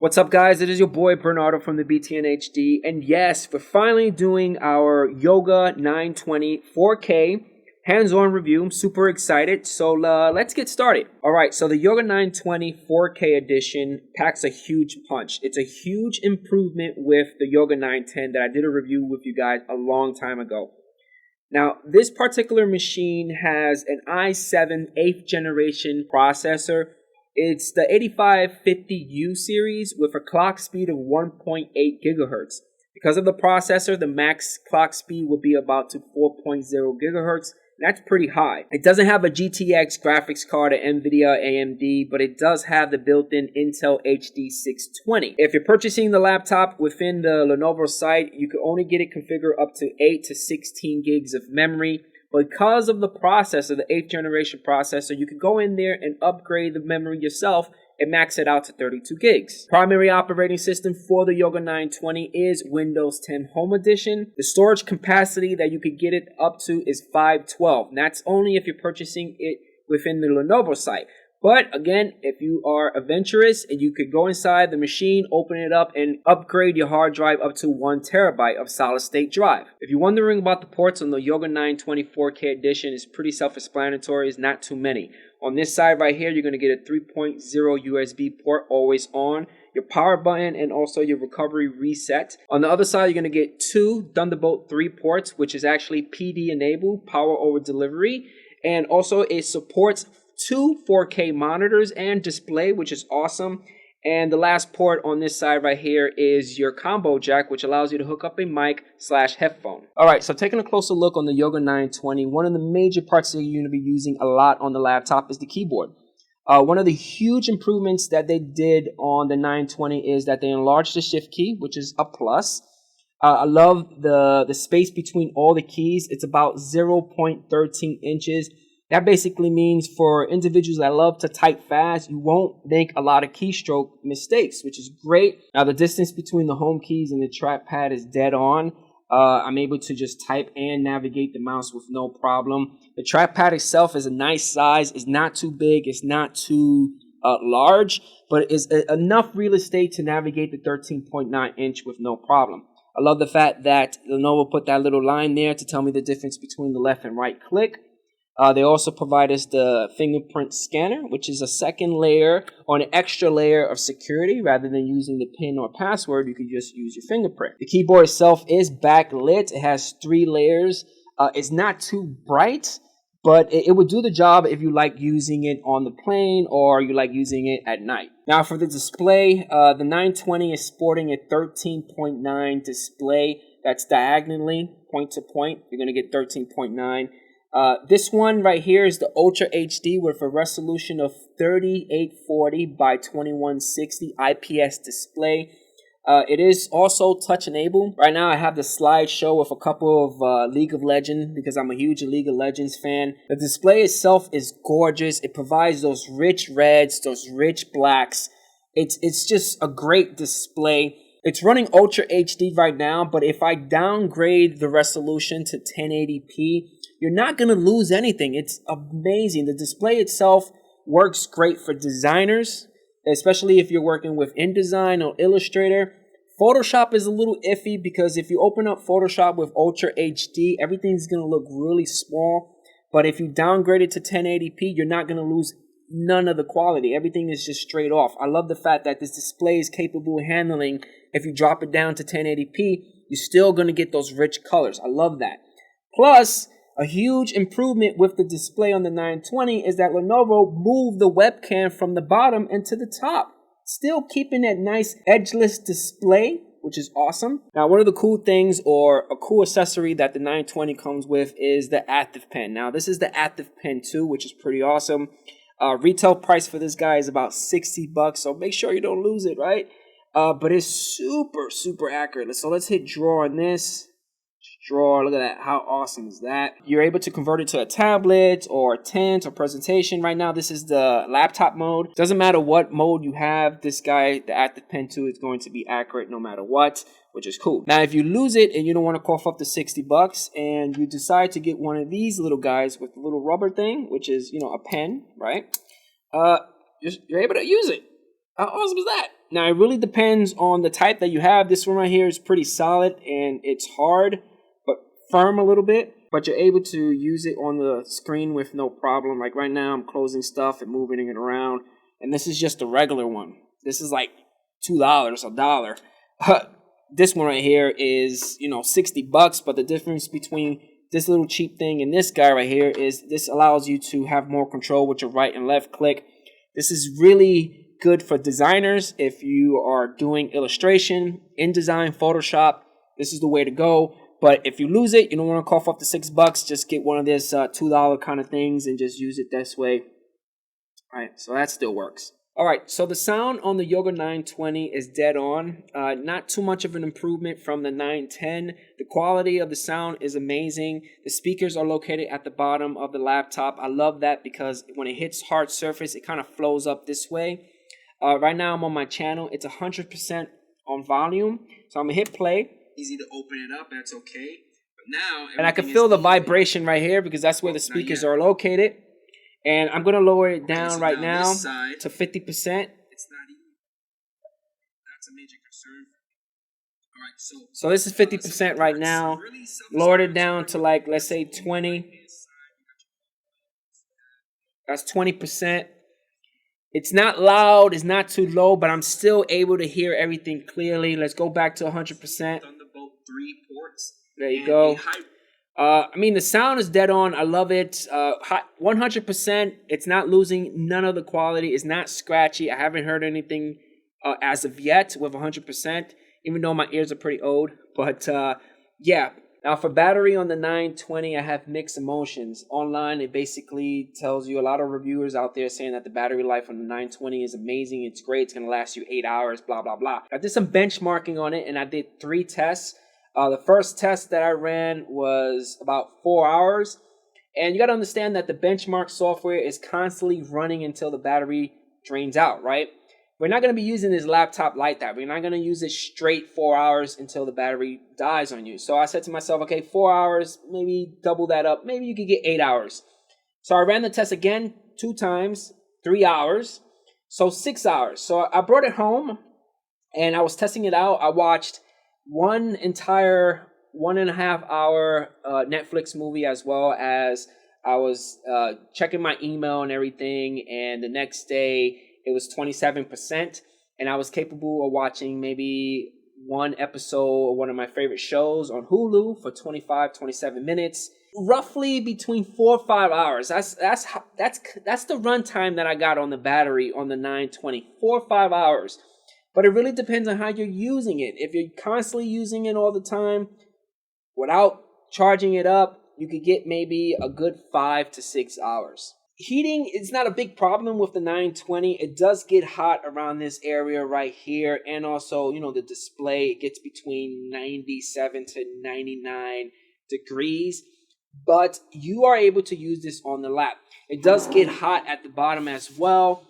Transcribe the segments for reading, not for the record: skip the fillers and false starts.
What's up, guys? It is your boy Bernardo from the BTNHD, and yes, we're finally doing our Yoga 920 4K hands-on review. I'm super excited, so let's get started. All right, so the Yoga 920 4K edition packs a huge punch. It's a huge improvement with the Yoga 910 that I did a review with you guys a long time ago. Now, this particular machine has an i7 8th generation processor. It's the 8550U series with a clock speed of 1.8 gigahertz. Because of the processor, the max clock speed will be about to 4.0 gigahertz. That's pretty high. It doesn't have a GTX graphics card or NVIDIA AMD, but it does have the built-in Intel HD 620. If you're purchasing the laptop within the Lenovo site, you can only get it configured up to 8 to 16 gigs of memory. Because of the processor, the 8th generation processor, you can go in there and upgrade the memory yourself and max it out to 32 gigs. Primary operating system for the Yoga 920 is Windows 10 Home Edition. The storage capacity that you could get it up to is 512. And that's only if you're purchasing it within the Lenovo site. But again, if you are adventurous, and you could go inside the machine, open it up, and upgrade your hard drive up to 1 terabyte of solid state drive. If you're wondering about the ports on the Yoga 920 4K edition, it's pretty self-explanatory. It's not too many. On this side right here, you're going to get a 3.0 USB port, always on, your power button, and also your recovery reset. On the other side, you're going to get 2 Thunderbolt 3 ports, which is actually PD enabled, power over delivery, and also it supports 2 4K monitors and display, which is awesome. And the last port on this side right here is your combo jack, which allows you to hook up a mic/headphone. All right, so taking a closer look on the Yoga 920, one of the major parts that you're going to be using a lot on the laptop is the keyboard. One of the huge improvements that they did on the 920 is that they enlarged the shift key, which is a plus. I love the space between all the keys. It's about 0.13 inches. That basically means for individuals that love to type fast, you won't make a lot of keystroke mistakes, which is great. Now, the distance between the home keys and the trackpad is dead on. I'm able to just type and navigate the mouse with no problem. The trackpad itself is a nice size. It's not too big. It's not too large, but it's enough real estate to navigate the 13.9 inch with no problem. I love the fact that Lenovo put that little line there to tell me the difference between the left and right click. They also provide us the fingerprint scanner, which is a second layer or an extra layer of security. Rather than using the PIN or password, you can just use your fingerprint. The keyboard itself is backlit. It has 3 layers. It's not too bright, but it would do the job if you like using it on the plane or you like using it at night. Now for the display, the 920 is sporting a 13.9 display. That's diagonally, point to point. You're going to get 13.9. This one right here is the Ultra HD with a resolution of 3840 by 2160 IPS display. It is also touch enabled. Right now I have the slideshow with a couple of League of Legends because I'm a huge League of Legends fan. The display itself is gorgeous. It provides those rich reds, those rich blacks. It's just a great display. It's running Ultra HD right now, but if I downgrade the resolution to 1080p, you're not going to lose anything. It's amazing. The display itself works great for designers, especially if you're working with InDesign or Illustrator. Photoshop is a little iffy because if you open up Photoshop with Ultra HD, everything's going to look really small. But if you downgrade it to 1080p, you're not going to lose none of the quality. Everything is just straight off. I love the fact that this display is capable of handling, if you drop it down to 1080p, you're still going to get those rich colors. I love that. Plus, a huge improvement with the display on the 920 is that Lenovo moved the webcam from the bottom into the top, still keeping that nice edgeless display, which is awesome. Now, one of the cool things or a cool accessory that the 920 comes with is the Active Pen. Now, this is the Active Pen 2, which is pretty awesome. Retail price for this guy is about $60, so make sure you don't lose it, right? But it's super, super accurate. So let's hit draw on this. Draw, look at that. How awesome is that? You're able to convert it to a tablet or a tent or presentation. Right now, this is the laptop mode. Doesn't matter what mode you have, this guy, the Active Pen 2, is going to be accurate no matter what, which is cool. Now, if you lose it and you don't want to cough up the $60 and you decide to get one of these little guys with the little rubber thing, which is, a pen, right? You're able to use it. How awesome is that? Now, it really depends on the type that you have. This one right here is pretty solid, and it's hard, but firm a little bit. But you're able to use it on the screen with no problem. Like right now, I'm closing stuff and moving it around. And this is just a regular one. This is like $2, $1. This one right here is, $60. But the difference between this little cheap thing and this guy right here is this allows you to have more control with your right and left click. This is really good for designers. If you are doing illustration, InDesign, Photoshop, this is the way to go. But if you lose it, you don't want to cough up the $6, just get one of this $2 kind of things and just use it this way. All right, so that still works. All right, so the sound on the Yoga 920 is dead on. Not too much of an improvement from the 910. The quality of the sound is amazing. The speakers are located at the bottom of the laptop. I love that because when it hits hard surface, it kind of flows up this way. Right now, I'm on my channel. It's 100% on volume. So I'm going to hit play. Easy to open it up. That's okay. But now, and I can feel the vibration right here because that's where the speakers are located. And I'm going to lower it down right now to 50%. It's not even. That's a major concern. All right, so this is 50% right now. Lowered it down to like, let's say 20. That's 20%. It's not loud. It's not too low, but I'm still able to hear everything clearly. Let's go back to 100%. Thunderbolt 3 ports. There you go. The sound is dead on. I love it. 100%. It's not losing none of the quality. It's not scratchy. I haven't heard anything as of yet with 100%, even though my ears are pretty old. But yeah. Now for battery on the 920, I have mixed emotions. Online, it basically tells you a lot of reviewers out there saying that the battery life on the 920 is amazing. It's great. It's going to last you 8 hours, blah, blah, blah. I did some benchmarking on it, and I did 3 tests. The first test that I ran was about 4 hours. And you got to understand that the benchmark software is constantly running until the battery drains out, right? We're not going to be using this laptop like that. We're not going to use it straight 4 hours until the battery dies on you. So I said to myself, okay, 4 hours, maybe double that up. Maybe you could get 8 hours. So I ran the test again 2 times, 3 hours. So 6 hours. So I brought it home and I was testing it out. I watched one entire 1.5 hour Netflix movie, as well as I was checking my email and everything. And the next day it was 27%. And I was capable of watching maybe one episode of one of my favorite shows on Hulu for 27 minutes. Roughly between 4 or 5 hours. That's the runtime that I got on the battery on the 920. 4 or 5 hours. But it really depends on how you're using it. If you're constantly using it all the time without charging it up, you could get maybe a good 5 to 6 hours. Heating is not a big problem with the 920. It does get hot around this area right here. And also, the display, it gets between 97 to 99 degrees. But you are able to use this on the lap. It does get hot at the bottom as well,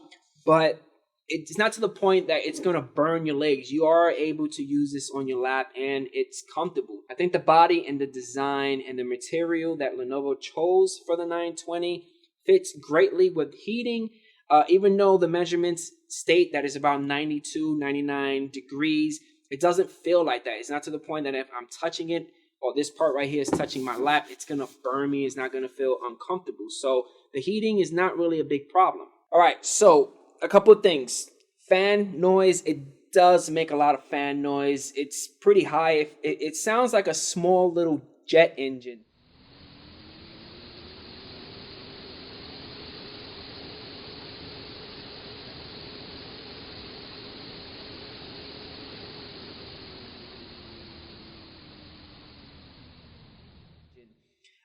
but it's not to the point that it's going to burn your legs. You are able to use this on your lap, and it's comfortable. I think the body and the design and the material that Lenovo chose for the 920 fits greatly with heating, even though the measurements state that it's about 92, 99 degrees. It doesn't feel like that. It's not to the point that if I'm touching it, or this part right here is touching my lap, it's going to burn me. It's not going to feel uncomfortable. So the heating is not really a big problem. All right, so a couple of things. Fan noise, it does make a lot of fan noise. It's pretty high. It sounds like a small little jet engine.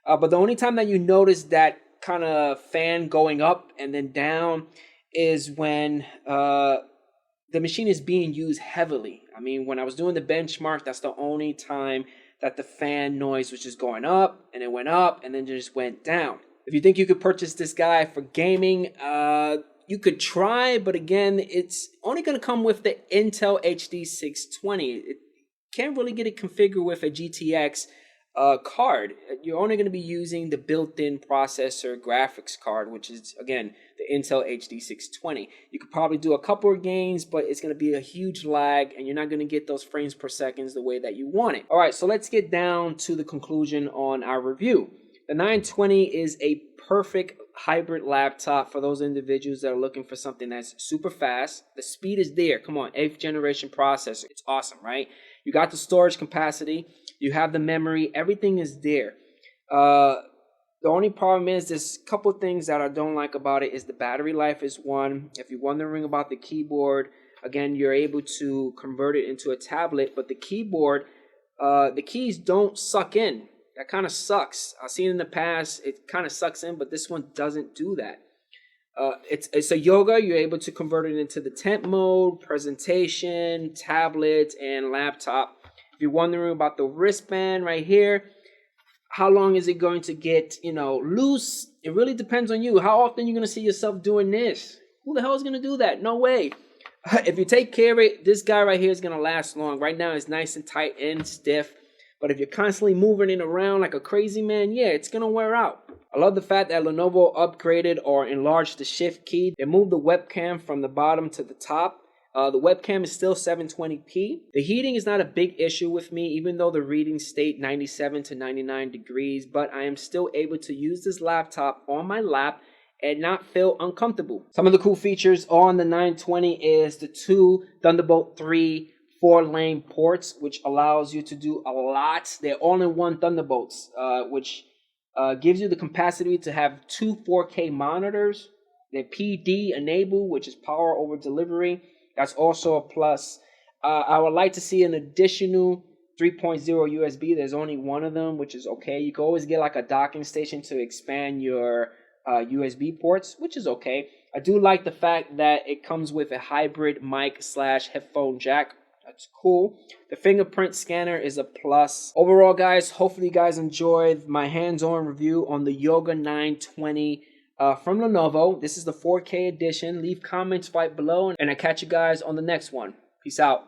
But the only time that you notice that kind of fan going up and then down is when the machine is being used heavily. I mean, when I was doing the benchmark, that's the only time that the fan noise was just going up, and it went up, and then just went down. If you think you could purchase this guy for gaming, you could try, but again, it's only going to come with the Intel HD 620. It can't really get it configured with a GTX card. You're only going to be using the built-in processor graphics card, which is, again, the Intel HD 620. You could probably do a couple of games, but it's going to be a huge lag, and you're not going to get those frames per second the way that you want it. All right, so let's get down to the conclusion on our review. The 920 is a perfect hybrid laptop for those individuals that are looking for something that's super fast. The speed is there. Come on, 8th generation processor. It's awesome, right? You got the storage capacity. You have the memory. Everything is there. The only problem is there's a couple things that I don't like about it is the battery life is one. If you're wondering about the keyboard, again, you're able to convert it into a tablet, but the keyboard, the keys don't suck in. That kind of sucks. I've seen in the past, it kind of sucks in, but this one doesn't do that. It's a yoga. You're able to convert it into the temp mode, presentation, tablet, and laptop. If you're wondering about the wristband right here, how long is it going to get, loose? It really depends on you. How often are you going to see yourself doing this? Who the hell is going to do that? No way. If you take care of it, this guy right here is going to last long. Right now, it's nice and tight and stiff. But if you're constantly moving it around like a crazy man, yeah, it's going to wear out. I love the fact that Lenovo upgraded or enlarged the shift key. They moved the webcam from the bottom to the top. The webcam is still 720p. The heating is not a big issue with me, even though the readings state 97 to 99 degrees, but I am still able to use this laptop on my lap and not feel uncomfortable. Some of the cool features on the 920 is the two Thunderbolt 3 4-lane ports, which allows you to do a lot. They're all-in-one Thunderbolts, which gives you the capacity to have two 4K monitors. They're PD enabled, which is power over delivery. That's also a plus. I would like to see an additional 3.0 USB. There's only one of them, which is okay. You can always get like a docking station to expand your USB ports, which is okay. I do like the fact that it comes with a hybrid mic/headphone jack. That's cool. The fingerprint scanner is a plus. Overall, guys, hopefully you guys enjoyed my hands-on review on the Yoga 920 from Lenovo. This is the 4K edition. Leave comments right below, and I catch you guys on the next one. Peace out.